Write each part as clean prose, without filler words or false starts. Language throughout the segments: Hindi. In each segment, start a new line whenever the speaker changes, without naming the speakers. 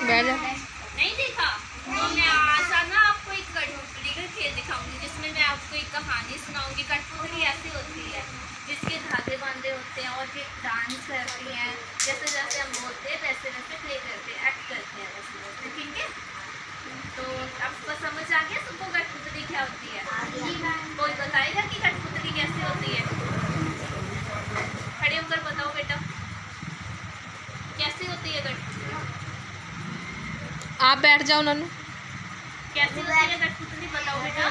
बैठ जा।
नहीं देखा तो मैं आज ना आपको एक कठपुतली का खेल दिखाऊंगी, जिसमें मैं आपको एक कहानी सुनाऊंगी। कठपुतली ऐसी होती है जिसके धागे बांधे होते हैं और फिर डांस करती हैं। जैसे जैसे हम बोलते हैं वैसे वैसे प्ले करते हैं, एक्ट करते हैं वैसे वैसे। ठीक है, तो आपको समझ आ गया सबको कठपुतली क्या होती है? कोई बताएगा कि कठपुतली कैसे होती है? खड़े होकर बताओ बेटा, कैसी होती है कठपुतली?
आप बैठ जाओ नन्नू।
कैसी होती है कठपुतली बताओ बेटा।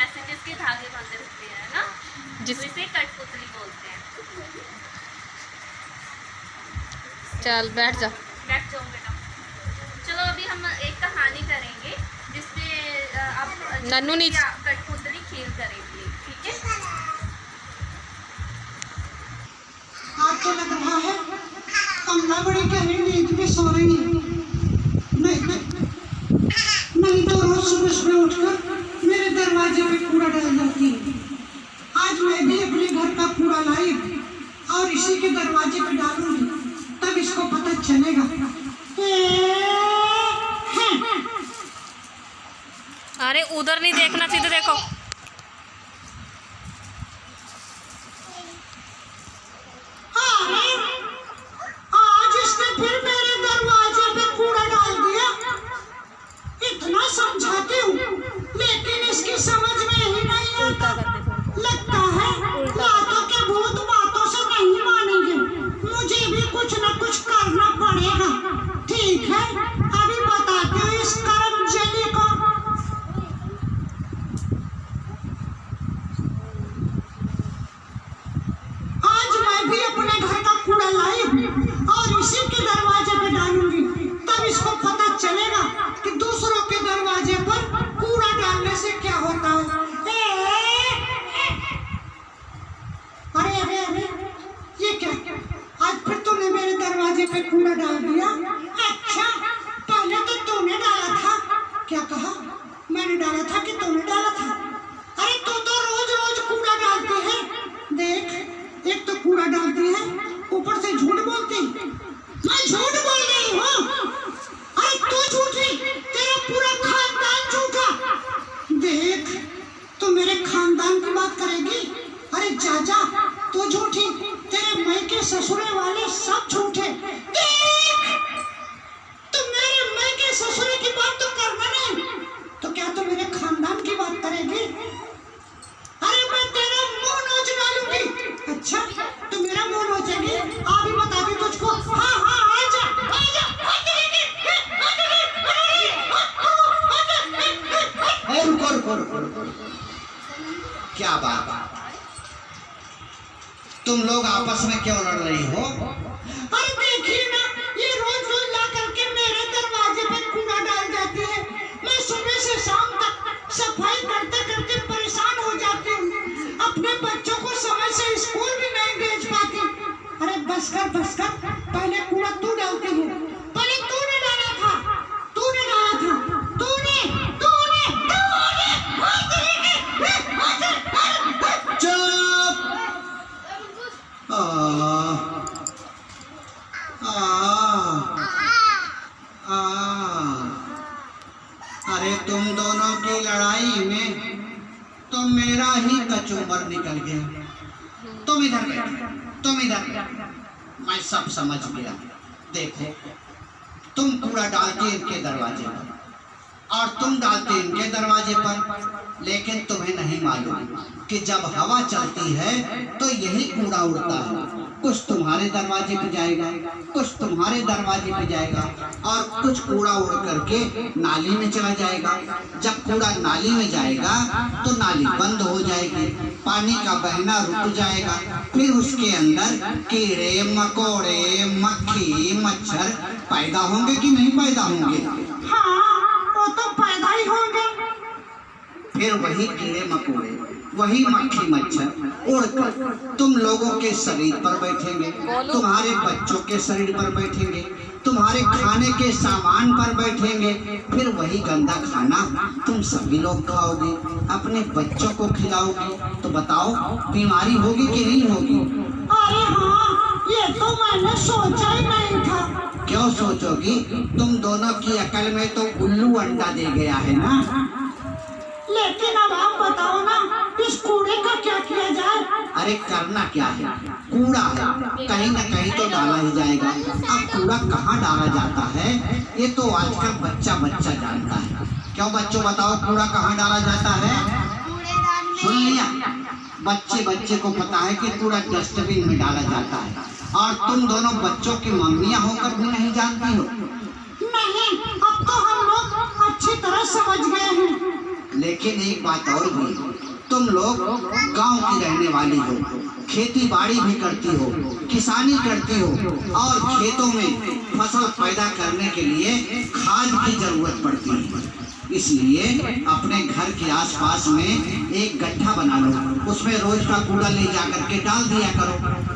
ऐसे जिसके धागे बंधे होते हैं ना, जिसे कठपुतली बोलते हैं।
चल बैठ जा।
बैठ जाओ बेटा। चलो अभी हम एक कहानी करेंगे जिसमें आप
नन्नू नीचे
कठपुतली खेल करेंगे। ठीक है,
आपको लग रहा है कमला बड़ी गहरी नींद में सो रही है। नहीं तो रोज सुबह सुबह उठकर मेरे दरवाजे पे कूड़ा डाल जाती है। आज मैं भी अपने घर का कूड़ा लाई और इसी के दरवाजे पे डालूंगी, तब इसको पता चलेगा।
अरे उधर नहीं देखना, सीधे देखो।
आज इसने फिर मेरे दरवाजे पे कूड़ा डाल दिया। इतना समझाती हूँ लेकिन इसकी समझ में ही नहीं आता। लगता है लातों के भूत बातों से नहीं मानेंगे, मुझे भी कुछ न कुछ करना पड़ेगा। ठीक है, अभी बताती हूँ इस कर्मजली को। आज मैं भी अपने घर का कूड़ा लाई और इसी के दरवाजे पे डालूंगी, तब इसको पता चलेगा कि दूसरों के दरवाजे पर कूड़ा डालने से क्या होता है। अरे अरे अरे, ये क्या? आज फिर तूने मेरे दरवाजे पे कूड़ा डाल दिया। अच्छा, पहले तो तूने डाला था। क्या कहा? मैंने डाला था कि तूने डाला था? अरे तू तो रोज रोज कूड़ा डालती है। देख, एक तो कूड़ा डालती है, ऊपर से झूठ बोलती। मैं झूठ बोल रही हूँ? अरे तू झूठी, तेरा पूरा खानदान झूठा। देख, तू मेरे खानदान की बात करेगी? अरे चाचा, तू झूठी, तेरे मायके ससुरे वाले सब झूठे। देख, तू मेरे मायके ससुरे की बात तो करना नहीं, तो क्या तू मेरे खानदान की बात करेगी? अरे मैं तेरा मुंह नोच डालूंगी। अच्छा, तू मेरा मुंह नोचेगी? अभी बताती तुझको। हाँ हाँ, आजा आजा।
रुको। क्या बात, तुम लोग आपस में क्यों लड़ रही हो?
अरे देखिए ना, ये रोज रोज ला करके मेरे दरवाजे पे कूड़ा डाल जाती है। मैं सुबह से शाम तक सफाई करते करते परेशान हो जाती हूँ। अपने बच्चों को समय से स्कूल भी नहीं भेज पाती। अरे बस कर, पहले कूड़ा तू डालती है। पहले तूने डाला था, तूने डाला था, तूने।
चुप। अरे तुम दोनों की लड़ाई में तो मेरा ही कचूमर निकल गया। तुम इधर मैं सब समझ गया। देखो, तुम कूड़ा डालती इनके दरवाजे पर और तुम डालते इनके दरवाजे पर, लेकिन तुम्हें नहीं मालूम कि जब हवा चलती है तो यही कूड़ा उड़ता है। कुछ तुम्हारे दरवाजे पे जाएगा, कुछ तुम्हारे दरवाजे पे जाएगा और कुछ कूड़ा उड़ करके नाली में चला जाएगा। जब कूड़ा नाली में जाएगा तो नाली बंद हो जाएगी, पानी का बहना रुक जाएगा। फिर उसके अंदर कीड़े मकोड़े, मक्खी, मच्छर पैदा होंगे कि नहीं पैदा होंगे?
हाँ, वो तो पैदा ही होंगे।
फिर वही कीड़े मकोड़े, वही मक्खी मच्छर उड़कर तुम लोगों के शरीर पर बैठेंगे, तुम्हारे बच्चों के शरीर पर बैठेंगे, तुम्हारे खाने के सामान पर बैठेंगे। फिर वही गंदा खाना तुम सभी लोग खाओगे, अपने बच्चों को खिलाओगे। तो बताओ, बीमारी होगी कि नहीं होगी?
अरे हाँ, ये तो मैंने सोचा ही नहीं था
क्यों सोचोगी? तुम दोनों की अकल में तो उल्लू अंडा दे गया है ना।
लेकिन अब आप बताओ ना, इस कूड़े का क्या किया जाए?
अरे करना क्या है, कूड़ा है, कहीं न कहीं तो डाला ही जाएगा। अब कूड़ा कहाँ डाला जाता है ये तो आजकल बच्चा बच्चा जानता है। क्यों बच्चों बताओ कूड़ा कहाँ डाला जाता है? सुन लिया, बच्चे बच्चे को पता है कि कूड़ा डस्टबिन में डाला जाता है, और तुम दोनों बच्चों की मम्मियाँ होकर भी नहीं जानती हो।
नहीं, अब तो हम लोग अच्छी तरह समझ गए हैं।
लेकिन एक बात और भी, तुम लोग गांव की रहने वाली हो, खेती बाड़ी भी करती हो, किसानी करती हो, और खेतों में फसल पैदा करने के लिए खाद की जरूरत पड़ती है। इसलिए अपने घर के आसपास में एक गड्ढा बना लो, उसमें रोज का कूड़ा ले जाकर के डाल दिया करो।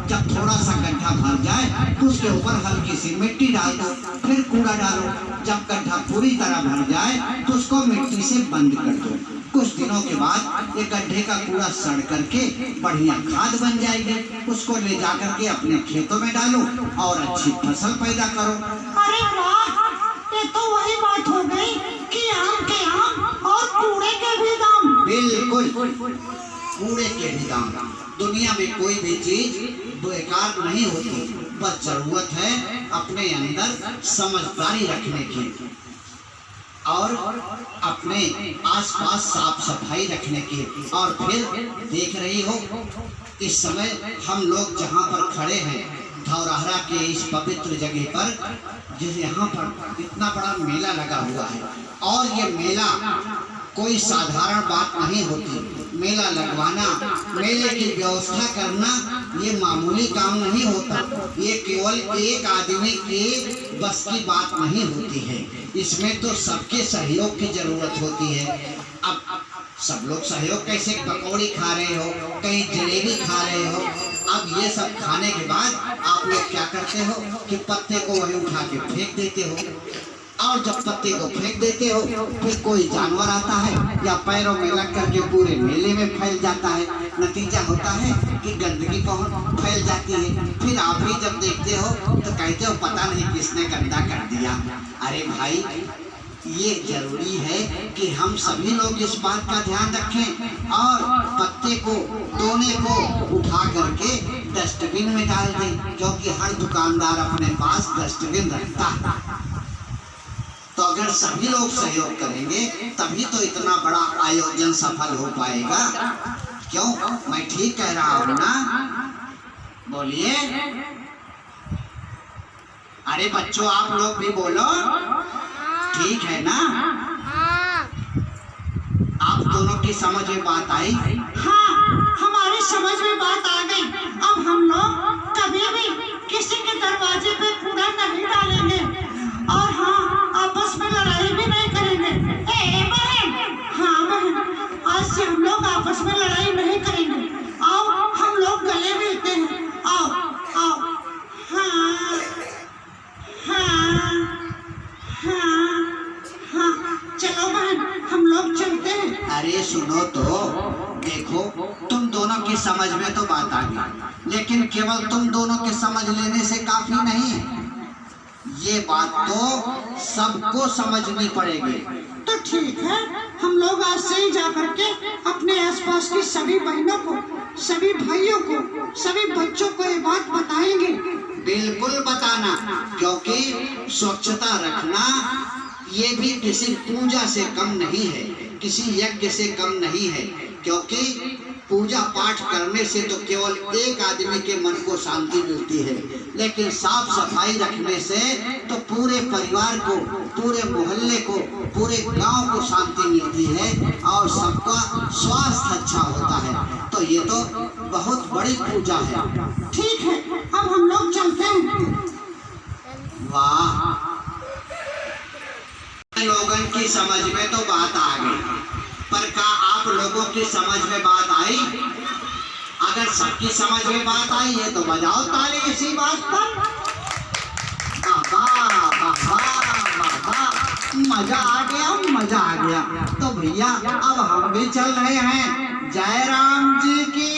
जब थोड़ा सा गड्ढा भर जाए तो उसके ऊपर हल्की सी मिट्टी डाल दो, फिर कूड़ा डालो। जब गड्ढा पूरी तरह भर जाए तो उसको मिट्टी से बंद कर दो। कुछ दिनों के बाद ये गड्ढे का कूड़ा सड़ करके बढ़िया खाद बन जाएगी। उसको ले जाकर के अपने खेतों में डालो और अच्छी फसल पैदा करो।
अरे वाह, ये तो वही बात हो गई कि आम के आम और कूड़े के भी दाम।
बिल्कुल, कूड़े के भी दाम। दुनिया में कोई भी चीज बेकार नहीं होती, बस जरूरत है अपने अंदर समझदारी रखने की और अपने आसपास साफ सफाई रखने की। और फिर देख रही हो, इस समय हम लोग जहाँ पर खड़े हैं धौरहरा के इस पवित्र जगह पर, जिस यहाँ पर इतना बड़ा मेला लगा हुआ है, और ये मेला कोई साधारण बात नहीं होती। मेला लगवाना, मेले की व्यवस्था करना ये मामूली काम नहीं होता। ये केवल एक आदमी के बस की बात नहीं होती है, इसमें तो सबके सहयोग की जरूरत होती है। अब सब लोग सहयोग कैसे? पकौड़ी खा रहे हो, कहीं जलेबी खा रहे हो, अब ये सब खाने के बाद आप लोग क्या करते हो कि पत्ते को वही उठा के फेंक देते हो, और जब पत्ते को फेंक देते हो फिर कोई जानवर आता है या पैरों में लग करके पूरे मेले में फैल जाता है। नतीजा होता है कि गंदगी बहुत फैल जाती है। फिर आप ही जब देखते हो तो कहते हो पता नहीं किसने गंदा कर दिया। अरे भाई, ये जरूरी है कि हम सभी लोग इस बात का ध्यान रखें और पत्ते को, दोने को उठा करके डस्टबिन में डाल दें, क्योंकि हर दुकानदार अपने पास डस्टबिन रखता है। तो अगर सभी लोग सहयोग करेंगे तभी तो इतना बड़ा आयोजन सफल हो पाएगा। क्यों, मैं ठीक कह रहा हूँ ना? बोलिए। अरे बच्चों, आप लोग भी बोलो, ठीक है ना? आप दोनों की समझ में बात आई?
हाँ, हमारी समझ में बात आ गई। अब हम लोग कभी भी किसी के दरवाजे पे कूड़ा नहीं डालेंगे, और हाँ, आपस में लड़ाई भी नहीं करेंगे। ए बहन, हाँ बहन, आज से हम लोग आपस में लड़ाई नहीं करेंगे। आओ हम लोग गले मिलते हैं। आओ आओ। हाँ हाँ हाँ हाँ, चलो बहन, हम लोग चलते हैं।
अरे सुनो तो, देखो तुम दोनों की समझ में तो बात आ गई, लेकिन केवल तुम दोनों के समझ लेने से काफी नहीं है। ये बात तो सबको समझनी पड़ेगी।
तो ठीक है, हम लोग आज से ही जा करके अपने आसपास की सभी बहनों को, सभी भाइयों को, सभी बच्चों को ये बात बताएंगे।
बिल्कुल बताना, क्योंकि स्वच्छता रखना ये भी किसी पूजा से कम नहीं है, किसी यज्ञ से कम नहीं है। क्योंकि पूजा पाठ करने से तो केवल एक आदमी के मन को शांति मिलती है, लेकिन साफ सफाई रखने से तो पूरे परिवार को, पूरे मोहल्ले को, पूरे गांव को शांति मिलती है और सबका स्वास्थ्य अच्छा होता है। तो ये तो बहुत बड़ी पूजा है।
ठीक है, अब हम लोग चलते हैं।
वाह, लोगों की समझ में तो बात आ गई, पर क्या आप लोगों की समझ में बात आई? अगर सबकी समझ में बात आई है तो बजाओ ताली इसी बात पर। मजा आ गया, मजा आ गया। तो भैया अब हम भी चल रहे हैं। जय राम जी की।